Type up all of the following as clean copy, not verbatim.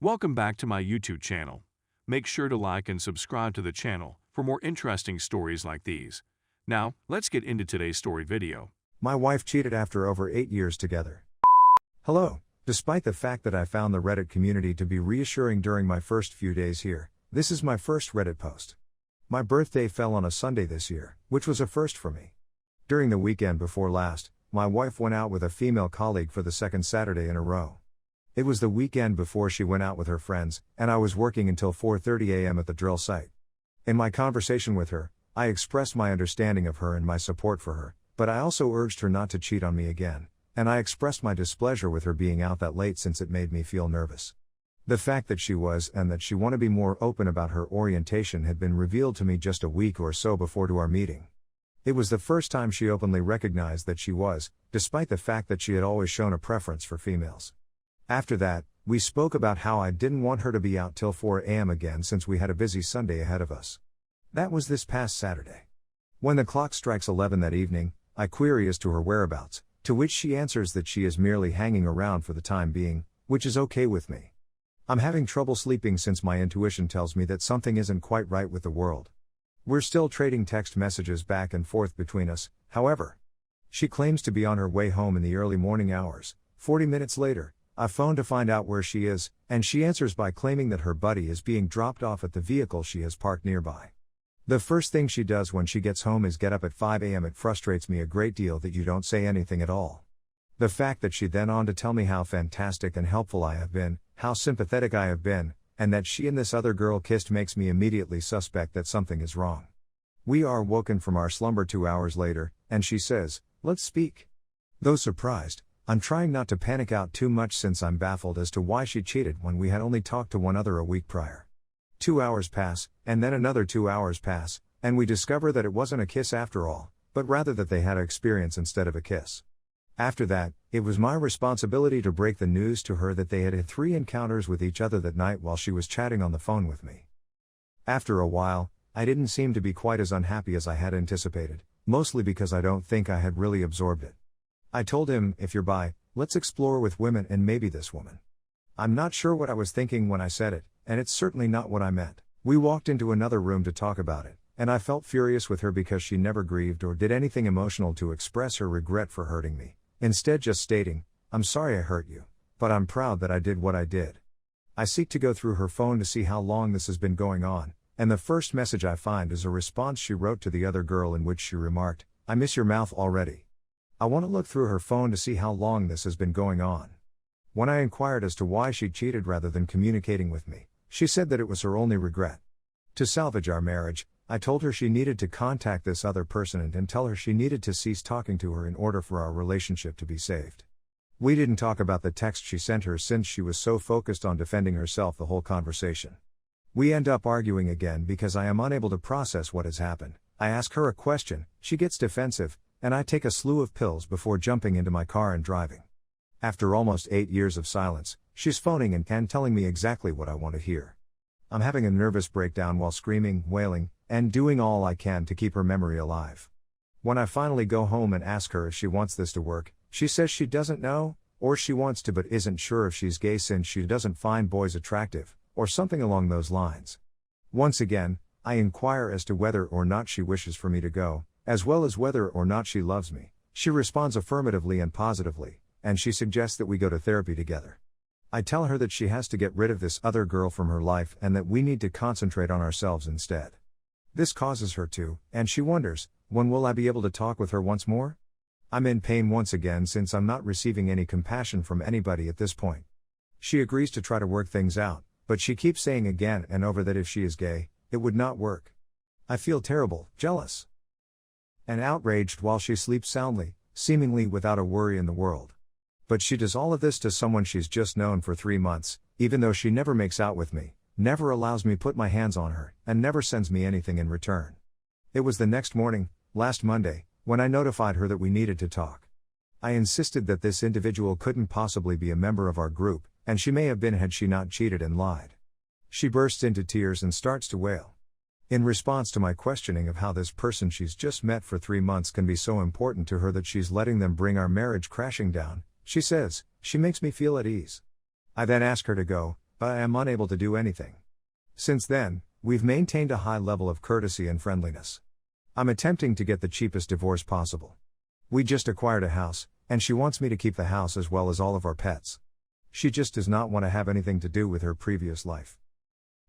Welcome back to my YouTube channel. Make sure to like and subscribe to the channel for more interesting stories like these. Now, let's get into today's story video. My wife cheated after over 8 years together. Hello. Despite the fact that I found the Reddit community to be reassuring during my first few days here, this is my first Reddit post. My birthday fell on a Sunday this year, which was a first for me. During the weekend before last, my wife went out with a female colleague for the second Saturday in a row. It was the weekend before she went out with her friends, and I was working until 4:30 a.m. at the drill site. In my conversation with her, I expressed my understanding of her and my support for her, but I also urged her not to cheat on me again, and I expressed my displeasure with her being out that late since it made me feel nervous. The fact that she was and that she wanted to be more open about her orientation had been revealed to me just a week or so before to our meeting. It was the first time she openly recognized that she was, despite the fact that she had always shown a preference for females. After that, we spoke about how I didn't want her to be out till 4 a.m. again since we had a busy Sunday ahead of us. That was this past Saturday. When the clock strikes 11 that evening, I query as to her whereabouts, to which she answers that she is merely hanging around for the time being, which is okay with me. I'm having trouble sleeping since my intuition tells me that something isn't quite right with the world. We're still trading text messages back and forth between us, however. She claims to be on her way home in the early morning hours. 40 minutes later, I phone to find out where she is, and she answers by claiming that her buddy is being dropped off at the vehicle she has parked nearby. The first thing she does when she gets home is get up at 5 a.m. It frustrates me a great deal that you don't say anything at all. The fact that she then on to tell me how fantastic and helpful I have been, how sympathetic I have been, and that she and this other girl kissed makes me immediately suspect that something is wrong. We are woken from our slumber 2 hours later, and she says, "Let's speak." Though surprised, I'm trying not to panic out too much since I'm baffled as to why she cheated when we had only talked to one other a week prior. 2 hours pass, and then another 2 hours pass, and we discover that it wasn't a kiss after all, but rather that they had an experience instead of a kiss. After that, it was my responsibility to break the news to her that they had 3 encounters with each other that night while she was chatting on the phone with me. After a while, I didn't seem to be quite as unhappy as I had anticipated, mostly because I don't think I had really absorbed it. I told him, "If you're bi, let's explore with women and maybe this woman." I'm not sure what I was thinking when I said it, and it's certainly not what I meant. We walked into another room to talk about it, and I felt furious with her because she never grieved or did anything emotional to express her regret for hurting me. Instead just stating, "I'm sorry I hurt you, but I'm proud that I did what I did." I seek to go through her phone to see how long this has been going on, and the first message I find is a response she wrote to the other girl in which she remarked, "I miss your mouth already." I want to look through her phone to see how long this has been going on. When I inquired as to why she cheated rather than communicating with me, she said that it was her only regret. To salvage our marriage, I told her she needed to contact this other person and tell her she needed to cease talking to her in order for our relationship to be saved. We didn't talk about the text she sent her since she was so focused on defending herself the whole conversation. We end up arguing again because I am unable to process what has happened. I ask her a question, she gets defensive, and I take a slew of pills before jumping into my car and driving. After almost 8 years of silence, she's phoning and telling me exactly what I want to hear. I'm having a nervous breakdown while screaming, wailing, and doing all I can to keep her memory alive. When I finally go home and ask her if she wants this to work, she says she doesn't know, or she wants to but isn't sure if she's gay since she doesn't find boys attractive, or something along those lines. Once again, I inquire as to whether or not she wishes for me to go, as well as whether or not she loves me. She responds affirmatively and positively, and she suggests that we go to therapy together. I tell her that she has to get rid of this other girl from her life and that we need to concentrate on ourselves instead. This causes her to, and she wonders, when will I be able to talk with her once more? I'm in pain once again since I'm not receiving any compassion from anybody at this point. She agrees to try to work things out, but she keeps saying again and over that if she is gay, it would not work. I feel terrible, jealous, and outraged while she sleeps soundly, seemingly without a worry in the world. But she does all of this to someone she's just known for 3 months, even though she never makes out with me, never allows me put my hands on her, and never sends me anything in return. It was the next morning, last Monday, when I notified her that we needed to talk. I insisted that this individual couldn't possibly be a member of our group, and she may have been had she not cheated and lied. She bursts into tears and starts to wail. In response to my questioning of how this person she's just met for 3 months can be so important to her that she's letting them bring our marriage crashing down, she says, "She makes me feel at ease." I then ask her to go, but I am unable to do anything. Since then, we've maintained a high level of courtesy and friendliness. I'm attempting to get the cheapest divorce possible. We just acquired a house, and she wants me to keep the house as well as all of our pets. She just does not want to have anything to do with her previous life.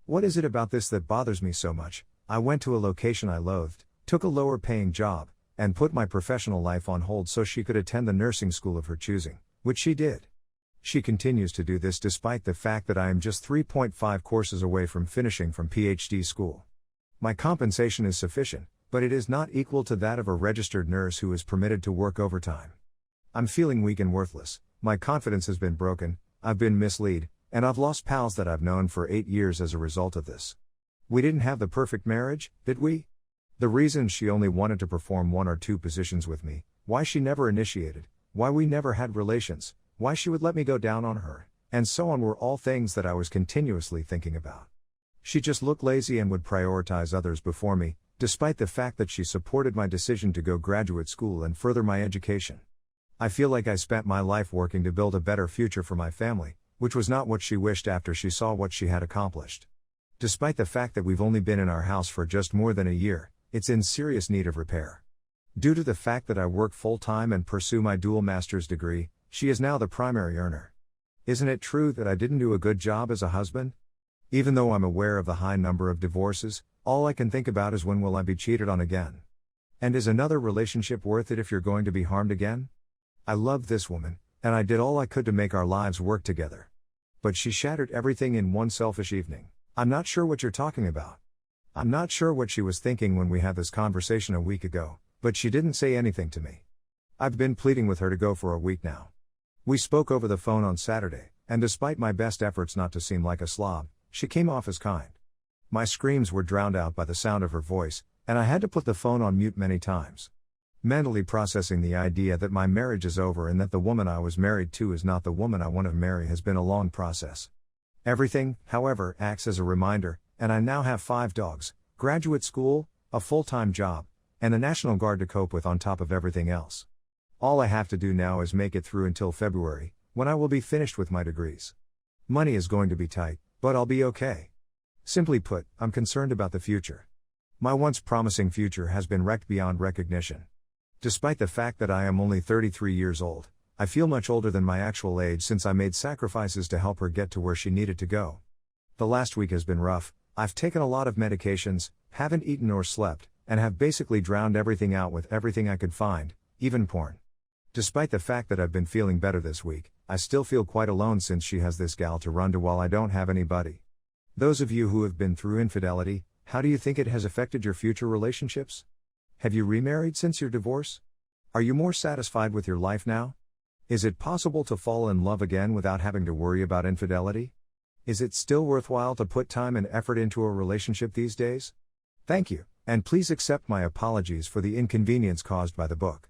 What is it about this that bothers me so much? I went to a location I loathed, took a lower paying job, and put my professional life on hold so she could attend the nursing school of her choosing, which she did. She continues to do this despite the fact that I am just 3.5 courses away from finishing from PhD school. My compensation is sufficient, but it is not equal to that of a registered nurse who is permitted to work overtime. I'm feeling weak and worthless, my confidence has been broken, I've been misled, and I've lost pals that I've known for 8 years as a result of this. We didn't have the perfect marriage, did we? The reasons she only wanted to perform 1 or 2 positions with me, why she never initiated, why we never had relations, why she would let me go down on her, and so on were all things that I was continuously thinking about. She just looked lazy and would prioritize others before me, despite the fact that she supported my decision to go graduate school and further my education. I feel like I spent my life working to build a better future for my family, which was not what she wished after she saw what she had accomplished. Despite the fact that we've only been in our house for just more than a year, it's in serious need of repair. Due to the fact that I work full-time and pursue my dual master's degree, she is now the primary earner. Isn't it true that I didn't do a good job as a husband? Even though I'm aware of the high number of divorces, all I can think about is when will I be cheated on again? And is another relationship worth it if you're going to be harmed again? I loved this woman, and I did all I could to make our lives work together. But she shattered everything in one selfish evening. I'm not sure what you're talking about. I'm not sure what she was thinking when we had this conversation a week ago, but she didn't say anything to me. I've been pleading with her to go for a week now. We spoke over the phone on Saturday, and despite my best efforts not to seem like a slob, she came off as kind. My screams were drowned out by the sound of her voice, and I had to put the phone on mute many times. Mentally processing the idea that my marriage is over and that the woman I was married to is not the woman I want to marry has been a long process. Everything, however, acts as a reminder, and I now have 5 dogs, graduate school, a full-time job, and the National Guard to cope with on top of everything else. All I have to do now is make it through until February, when I will be finished with my degrees. Money is going to be tight, but I'll be okay. Simply put, I'm concerned about the future. My once promising future has been wrecked beyond recognition. Despite the fact that I am only 33 years old, I feel much older than my actual age since I made sacrifices to help her get to where she needed to go. The last week has been rough, I've taken a lot of medications, haven't eaten or slept, and have basically drowned everything out with everything I could find, even porn. Despite the fact that I've been feeling better this week, I still feel quite alone since she has this gal to run to while I don't have anybody. Those of you who have been through infidelity, how do you think it has affected your future relationships? Have you remarried since your divorce? Are you more satisfied with your life now? Is it possible to fall in love again without having to worry about infidelity? Is it still worthwhile to put time and effort into a relationship these days? Thank you, and please accept my apologies for the inconvenience caused by the book.